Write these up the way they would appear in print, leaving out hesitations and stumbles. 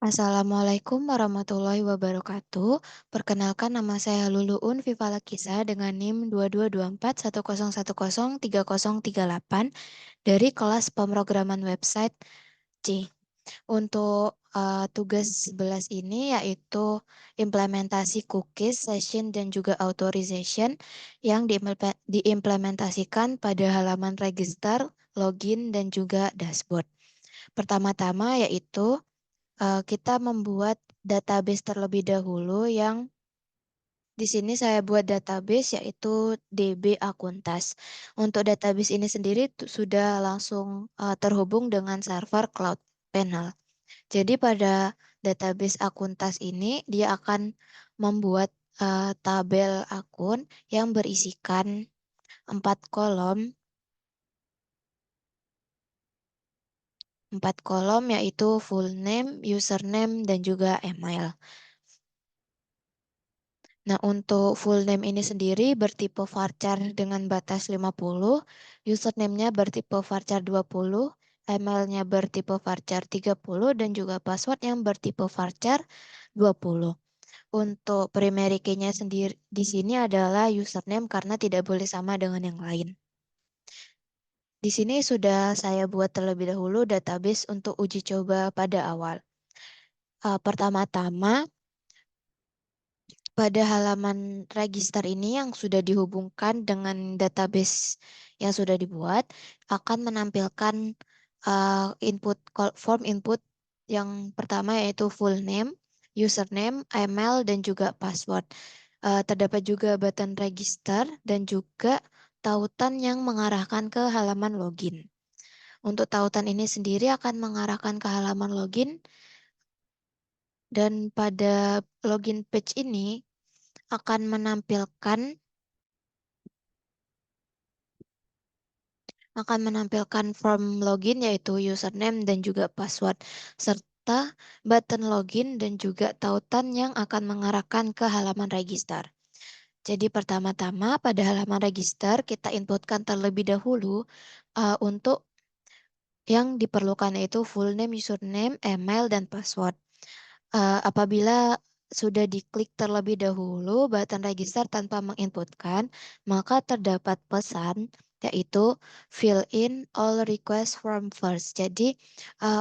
Assalamualaikum warahmatullahi wabarakatuh. Perkenalkan nama saya Luluun Viva Lakisa dengan NIM 222410103038 dari kelas pemrograman website C. Untuk tugas 11 ini yaitu implementasi cookies, session, dan juga authorization yang diimplementasikan pada halaman register, login, dan juga dashboard. Pertama-tama yaitu kita membuat database terlebih dahulu yang di sini saya buat database yaitu DB Akuntas. Untuk database ini sendiri sudah langsung terhubung dengan server Cloud Panel. Jadi pada database Akuntas ini dia akan membuat tabel akun yang berisikan 4 kolom, 4 kolom yaitu full name, username, dan juga email. Nah, untuk full name ini sendiri bertipe varchar dengan batas 50, username-nya bertipe varchar 20, emailnya bertipe varchar 30, dan juga password yang bertipe varchar 20. Untuk primary key-nya sendiri di sini adalah username karena tidak boleh sama dengan yang lain. Di sini sudah saya buat terlebih dahulu database untuk uji coba pada awal. Pertama-tama, pada halaman register ini yang sudah dihubungkan dengan database yang sudah dibuat akan menampilkan form input yang pertama yaitu full name, username, email, dan juga password. Terdapat juga button register dan juga tautan yang mengarahkan ke halaman login. Untuk tautan ini sendiri akan mengarahkan ke halaman login dan pada login page ini akan menampilkan form login yaitu username dan juga password serta button login dan juga tautan yang akan mengarahkan ke halaman register. Jadi pertama-tama pada halaman register kita inputkan terlebih dahulu untuk yang diperlukan yaitu full name, username, email, dan password. Apabila sudah diklik terlebih dahulu button register tanpa menginputkan, maka terdapat pesan yaitu fill in all request form first. Jadi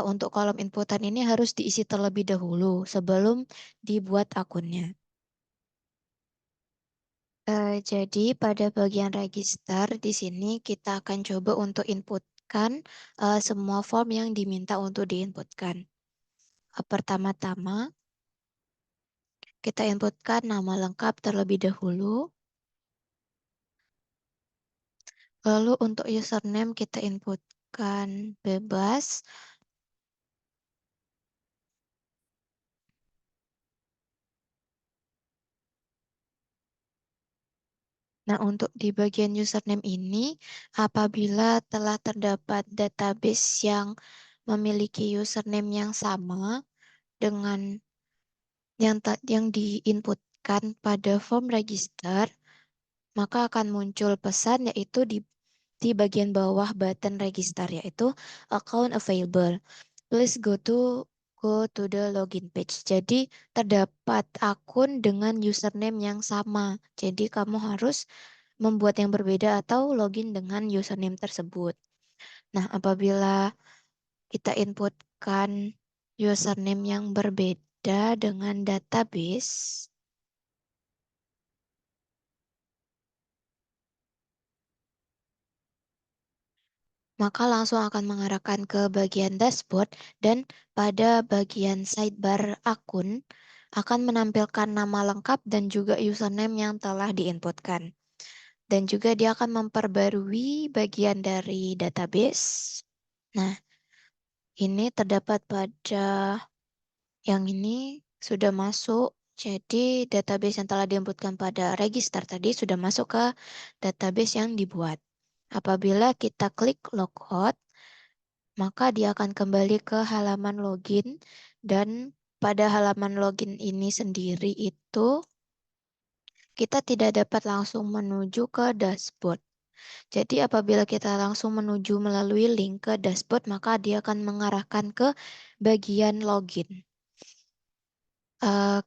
untuk kolom inputan ini harus diisi terlebih dahulu sebelum dibuat akunnya. Jadi pada bagian register di sini kita akan coba untuk inputkan semua form yang diminta untuk diinputkan. Pertama-tama kita inputkan nama lengkap terlebih dahulu. Lalu untuk username kita inputkan bebas. Nah, untuk di bagian username ini, apabila telah terdapat database yang memiliki username yang sama dengan yang diinputkan pada form register, maka akan muncul pesan yaitu di bagian bawah button register yaitu account available. Please go to the login page. Jadi terdapat akun dengan username yang sama. Jadi kamu harus membuat yang berbeda atau login dengan username tersebut. Nah, apabila kita inputkan username yang berbeda dengan database, maka langsung akan mengarahkan ke bagian dashboard dan pada bagian sidebar akun akan menampilkan nama lengkap dan juga username yang telah diinputkan. Dan juga dia akan memperbarui bagian dari database. Nah, ini terdapat pada yang ini sudah masuk. Jadi database yang telah diinputkan pada register tadi sudah masuk ke database yang dibuat. Apabila kita klik logout, maka dia akan kembali ke halaman login dan pada halaman login ini sendiri itu kita tidak dapat langsung menuju ke dashboard. Jadi apabila kita langsung menuju melalui link ke dashboard, maka dia akan mengarahkan ke bagian login.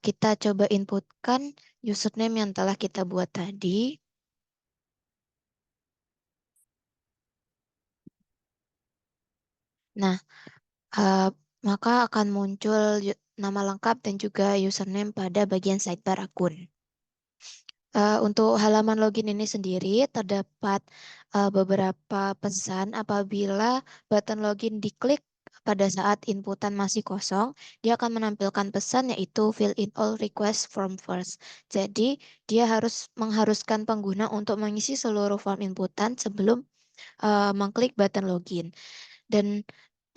Kita coba inputkan username yang telah kita buat tadi. Nah, eh, maka akan muncul nama lengkap dan juga username pada bagian sidebar akun. Untuk halaman login ini sendiri terdapat beberapa pesan apabila button login diklik pada saat inputan masih kosong, dia akan menampilkan pesan yaitu fill in all request form first. Jadi, dia mengharuskan pengguna untuk mengisi seluruh form inputan sebelum mengklik button login. Dan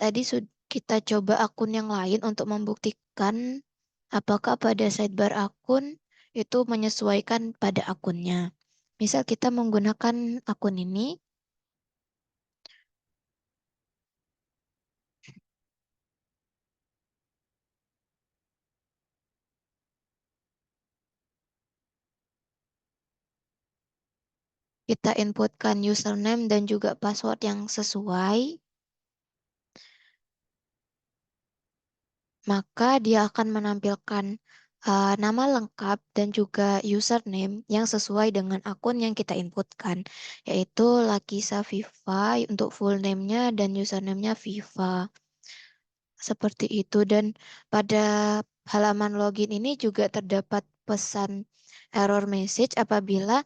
tadi kita coba akun yang lain untuk membuktikan apakah pada sidebar akun itu menyesuaikan pada akunnya. Misal kita menggunakan akun ini, kita inputkan username dan juga password yang sesuai, maka dia akan menampilkan nama lengkap dan juga username yang sesuai dengan akun yang kita inputkan, yaitu Lakisa Viva untuk full name-nya dan username-nya Viva. Seperti itu. Dan pada halaman login ini juga terdapat pesan error message apabila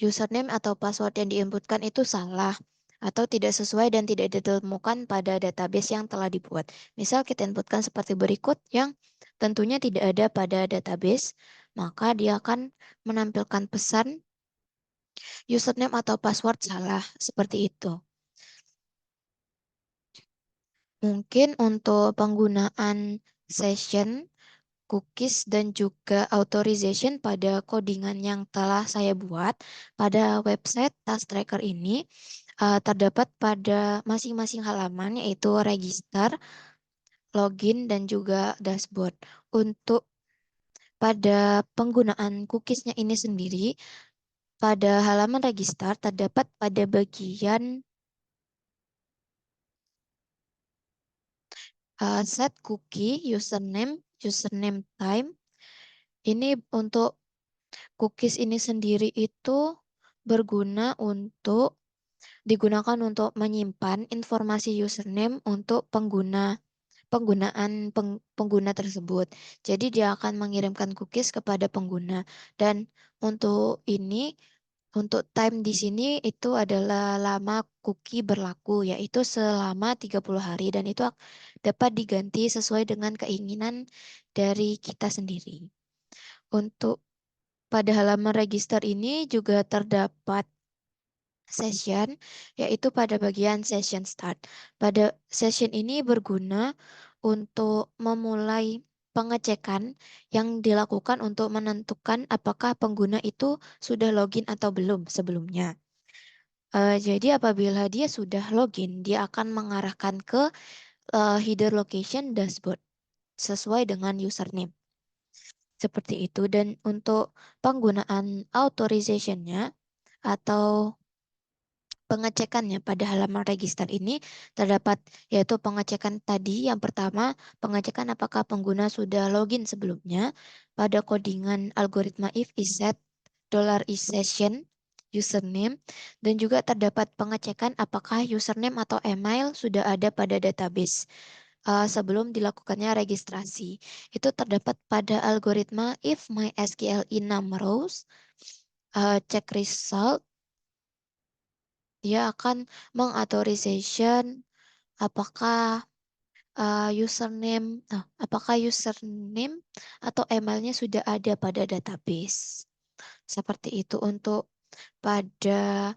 username atau password yang diinputkan itu salah atau tidak sesuai dan tidak ditemukan pada database yang telah dibuat. Misal kita inputkan seperti berikut yang tentunya tidak ada pada database, maka dia akan menampilkan pesan username atau password salah seperti itu. Mungkin untuk penggunaan session, cookies, dan juga authorization pada codingan yang telah saya buat pada website Task Tracker ini terdapat pada masing-masing halaman yaitu register, login, dan juga dashboard. Untuk pada penggunaan cookiesnya ini sendiri, pada halaman register terdapat pada bagian set cookie, username time. Ini untuk cookies ini sendiri itu berguna untuk digunakan untuk menyimpan informasi username untuk pengguna tersebut. Jadi dia akan mengirimkan cookies kepada pengguna. Dan untuk ini, untuk time di sini itu adalah lama cookie berlaku, yaitu selama 30 hari. Dan itu dapat diganti sesuai dengan keinginan dari kita sendiri. Untuk pada halaman register ini juga terdapat session, yaitu pada bagian session start. Pada session ini berguna untuk memulai pengecekan yang dilakukan untuk menentukan apakah pengguna itu sudah login atau belum sebelumnya. Jadi apabila dia sudah login, dia akan mengarahkan ke header location dashboard sesuai dengan username. Seperti itu. Dan untuk penggunaan authorization-nya atau pengecekannya pada halaman register ini terdapat yaitu pengecekan tadi yang pertama, pengecekan apakah pengguna sudah login sebelumnya pada codingan algoritma if is set $is session username, dan juga terdapat pengecekan apakah username atau email sudah ada pada database sebelum dilakukannya registrasi. Itu terdapat pada algoritma if MySQL in num rows, check result. Dia akan mengauthorization apakah apakah username atau emailnya sudah ada pada database. Seperti itu untuk pada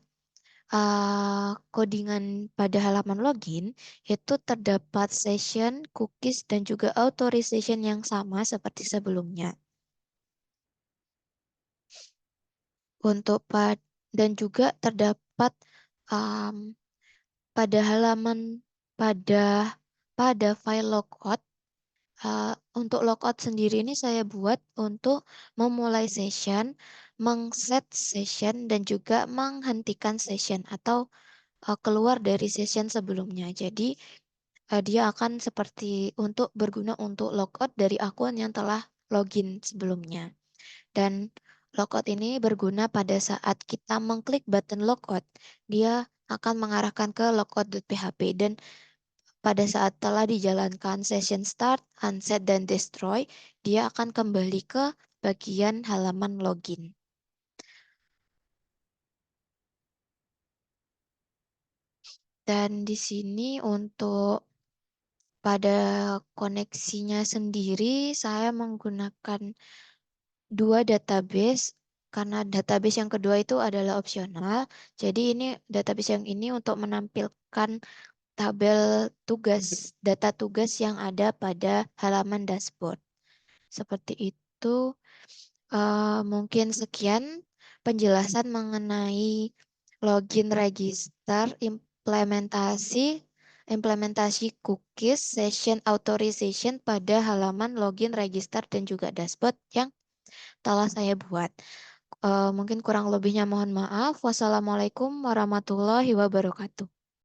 codingan pada halaman login itu terdapat session, cookies, dan juga authorization yang sama seperti sebelumnya. Untuk dan juga terdapat um, pada halaman pada pada file logout. Untuk logout sendiri ini saya buat untuk memulai session, mengset session, dan juga menghentikan session atau keluar dari session sebelumnya. Jadi Dia akan seperti untuk berguna untuk logout dari akun yang telah login sebelumnya. Dan logout ini berguna pada saat kita mengklik button logout, dia akan mengarahkan ke logout.php dan pada saat telah dijalankan session start, unset, dan destroy, dia akan kembali ke bagian halaman login. Dan di sini untuk pada koneksinya sendiri, saya menggunakan dua database karena database yang kedua itu adalah opsional. Jadi ini database yang ini untuk menampilkan tabel tugas, data tugas yang ada pada halaman dashboard. Seperti itu. Mungkin sekian penjelasan mengenai login register, implementasi cookies, session authorization pada halaman login register dan juga dashboard yang telah saya buat. Mungkin kurang lebihnya mohon maaf. Wassalamualaikum warahmatullahi wabarakatuh.